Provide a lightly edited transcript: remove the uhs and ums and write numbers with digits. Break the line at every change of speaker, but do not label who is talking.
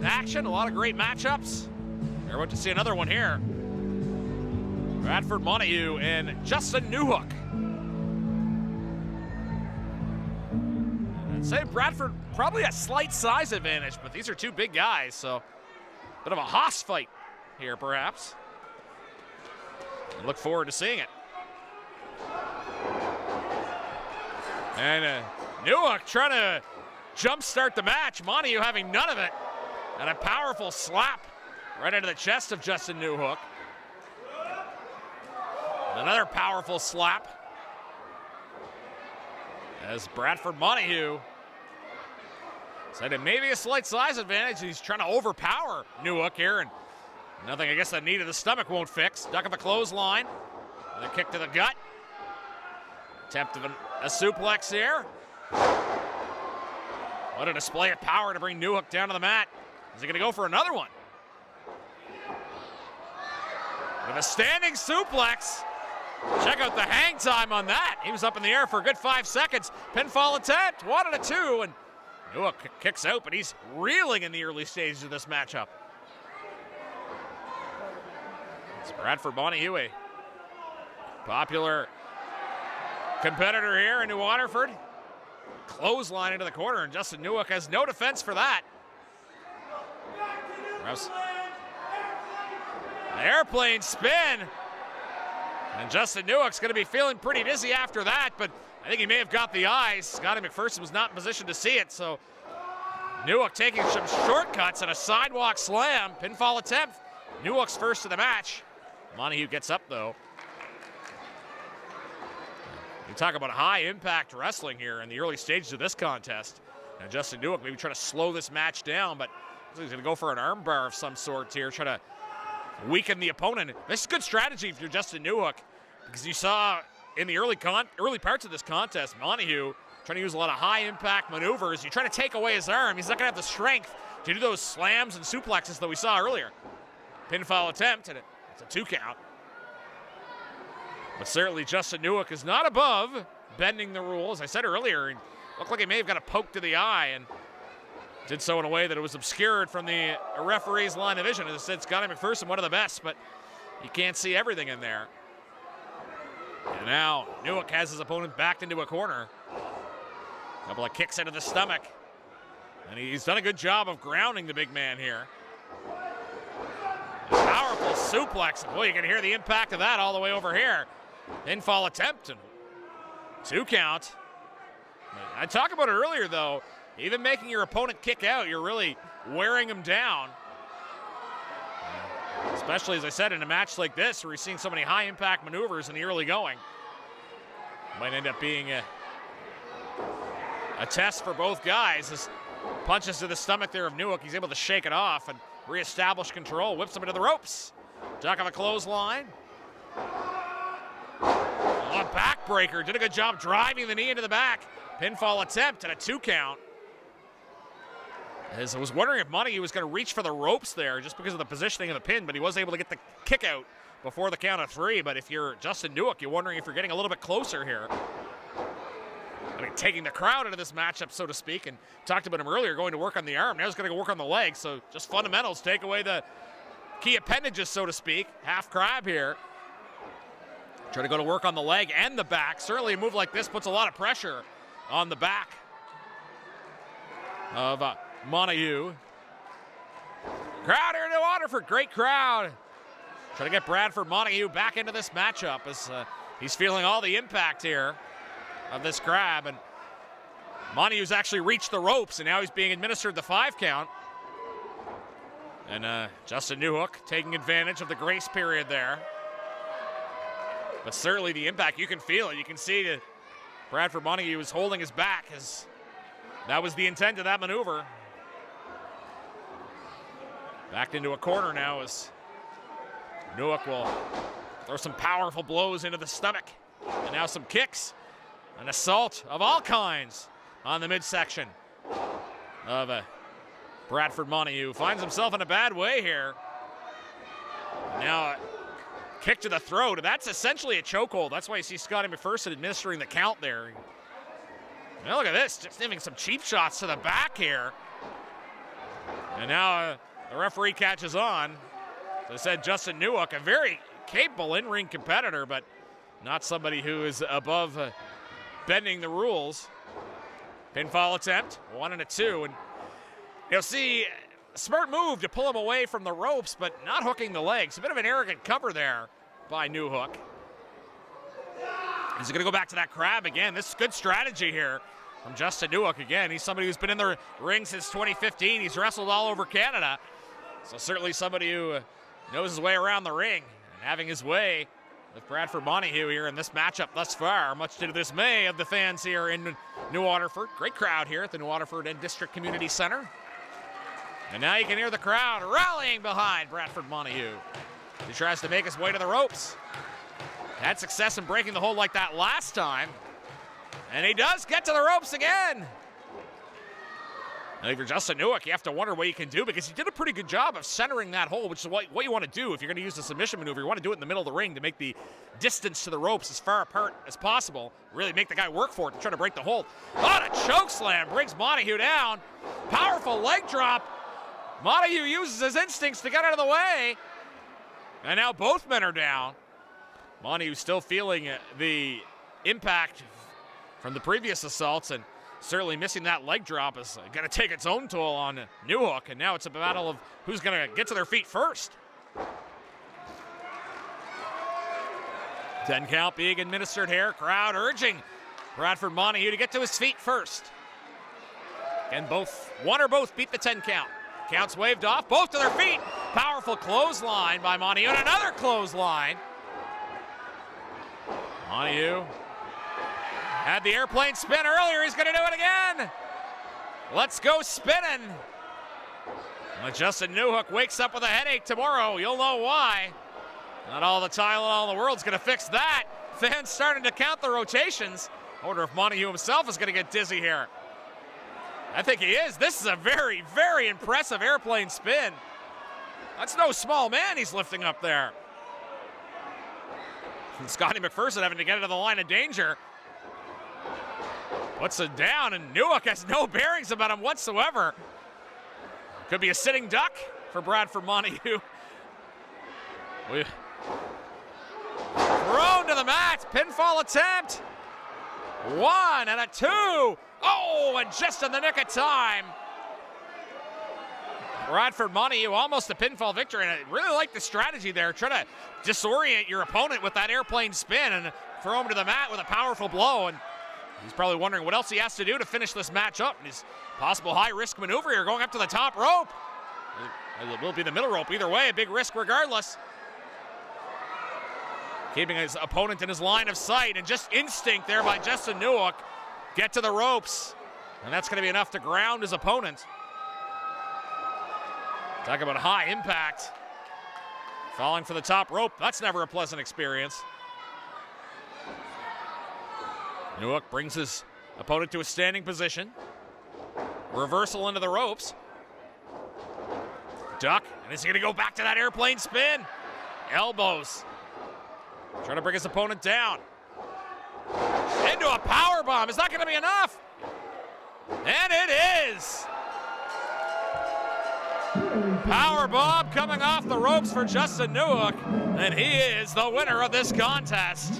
action, a lot of great matchups. We're about to see another one here. Bradford Montague and Justin Newhook. I'd say Bradford probably a slight size advantage, but these are two big guys, so bit of a hoss fight here, perhaps. I look forward to seeing it. And Newhook trying to jumpstart the match. Montague having none of it. And a powerful slap right into the chest of Justin Newhook. Another powerful slap. As Bradford Montague said it may be a slight size advantage. He's trying to overpower Newhook here, and nothing, I guess, that knee to the stomach won't fix. Duck of a clothesline. And a kick to the gut. Attempt of a suplex here. What a display of power to bring Newhook down to the mat. Is he going to go for another one? With a standing suplex. Check out the hang time on that. He was up in the air for a good 5 seconds. Pinfall attempt, 1-2, and Newhook kicks out, but he's reeling in the early stages of this matchup. It's Bradford Montague, a popular competitor here in New Waterford. Clothesline into the corner, and Justin Newhook has no defense for that. An airplane spin. And Justin Newhook's going to be feeling pretty dizzy after that, but I think he may have got the eyes. Scotty McPherson was not in position to see it, so Newhook taking some shortcuts and a sidewalk slam. Pinfall attempt. Newhook's first of the match. Montague gets up, though. You talk about high-impact wrestling here in the early stages of this contest. And Justin Newhook maybe trying to slow this match down, but he's going to go for an armbar of some sort here, try to weaken the opponent. This is good strategy if you're Justin Newhook, because you saw in the early parts of this contest, Montague trying to use a lot of high-impact maneuvers. You try to take away his arm, he's not going to have the strength to do those slams and suplexes that we saw earlier. Pinfall attempt, and it's a 2 count. But certainly Justin Newhook is not above bending the rules. I said earlier, it looked like he may have got a poke to the eye, and did so in a way that it was obscured from the referee's line of vision. As I said, Scotty McPherson, one of the best, but you can't see everything in there. And now Newhook has his opponent backed into a corner. A couple of kicks into the stomach. And he's done a good job of grounding the big man here. A powerful suplex. Boy, you can hear the impact of that all the way over here. Pinfall attempt and 2 count. I talked about it earlier, though. Even making your opponent kick out, you're really wearing him down. Especially, as I said, in a match like this where you're seeing so many high-impact maneuvers in the early going. Might end up being a test for both guys. As punches to the stomach there of Newhook, he's able to shake it off and reestablish control. Whips him into the ropes. Duck of a clothesline. A backbreaker. Did a good job driving the knee into the back. Pinfall attempt and a 2 count. As I was wondering if Montague was going to reach for the ropes there just because of the positioning of the pin, but he was able to get the kick out before the count of 3. But if you're Justin Newhook, you're wondering if you're getting a little bit closer here. I mean, taking the crowd into this matchup, so to speak, and talked about him earlier, going to work on the arm. Now he's going to work on the leg, so just fundamentals. Take away the key appendages, so to speak. Half crab here. Try to go to work on the leg and the back. Certainly a move like this puts a lot of pressure on the back of Montague. Crowd here in New Waterford, great crowd. Trying to get Bradford Montague back into this matchup as he's feeling all the impact here of this grab. And Montague's actually reached the ropes, and now he's being administered the 5 count. And Justin Newhook taking advantage of the grace period there. But certainly the impact, you can feel it. You can see that Bradford Montague is holding his back, as that was the intent of that maneuver. Backed into a corner now as Newhook will throw some powerful blows into the stomach. And now some kicks. An assault of all kinds on the midsection of Bradford Montague. Finds himself in a bad way here. Now kick to the throat. That's essentially a chokehold. That's why you see Scotty McPherson administering the count there. Now look at this, just giving some cheap shots to the back here. And now the referee catches on. As I said, Justin Newhook, a very capable in-ring competitor, but not somebody who is above bending the rules. Pinfall attempt, 1 and a 2. And you'll see, smart move to pull him away from the ropes, but not hooking the legs. A bit of an arrogant cover there by Newhook. He's going to go back to that crab again. This is good strategy here from Justin Newhook again. He's somebody who's been in the ring since 2015. He's wrestled all over Canada. So certainly somebody who knows his way around the ring and having his way with Bradford Montague here in this matchup thus far, much to the dismay of the fans here in New Waterford. Great crowd here at the New Waterford and District Community Center. And now you can hear the crowd rallying behind Bradford Montague. He tries to make his way to the ropes. Had success in breaking the hold like that last time. And he does get to the ropes again. And if you're Justin Newhook, you have to wonder what you can do, because he did a pretty good job of centering that hold, which is what you want to do if you're going to use the submission maneuver. You want to do it in the middle of the ring to make the distance to the ropes as far apart as possible. Really make the guy work for it to try to break the hold. Oh, a choke slam brings Montague down. Powerful leg drop. Montague uses his instincts to get out of the way. And now both men are down. Montague still feeling the impact from the previous assaults, and certainly missing that leg drop is going to take its own toll on Newhook, and now it's a battle of who's going to get to their feet first. 10 count being administered here. Crowd urging Bradford Montague to get to his feet first. And one or both beat the 10 count. Counts waved off, both to their feet. Powerful clothesline by Montague, and another clothesline. Montague had the airplane spin earlier. He's going to do it again. Let's go spinning. When Justin Newhook wakes up with a headache tomorrow, you'll know why. Not all the Tylenol in the world's going to fix that. Fans starting to count the rotations. I wonder if Montague himself is going to get dizzy here. I think he is. This is a very, very impressive airplane spin. That's no small man he's lifting up there. And Scotty McPherson having to get into the line of danger. Puts it down, and Newhook has no bearings about him whatsoever. Could be a sitting duck for Bradford Montague. Thrown to the mat, pinfall attempt. 1 and a 2. Oh, and just in the nick of time. Bradford Montague, almost a pinfall victory, and I really like the strategy there. Try to disorient your opponent with that airplane spin and throw him to the mat with a powerful blow. And he's probably wondering what else he has to do to finish this match up. And his possible high-risk maneuver here, going up to the top rope. It will be the middle rope. Either way, a big risk regardless. Keeping his opponent in his line of sight, and just instinct there by Justin Newhook. Get to the ropes, and that's going to be enough to ground his opponent. Talk about high impact. Falling for the top rope, that's never a pleasant experience. Newhook brings his opponent to a standing position. Reversal into the ropes. Duck, and is he going to go back to that airplane spin? Elbows. Trying to bring his opponent down. Into a power bomb. Is that going to be enough? And it is. Power bomb coming off the ropes for Justin Newhook, and he is the winner of this contest.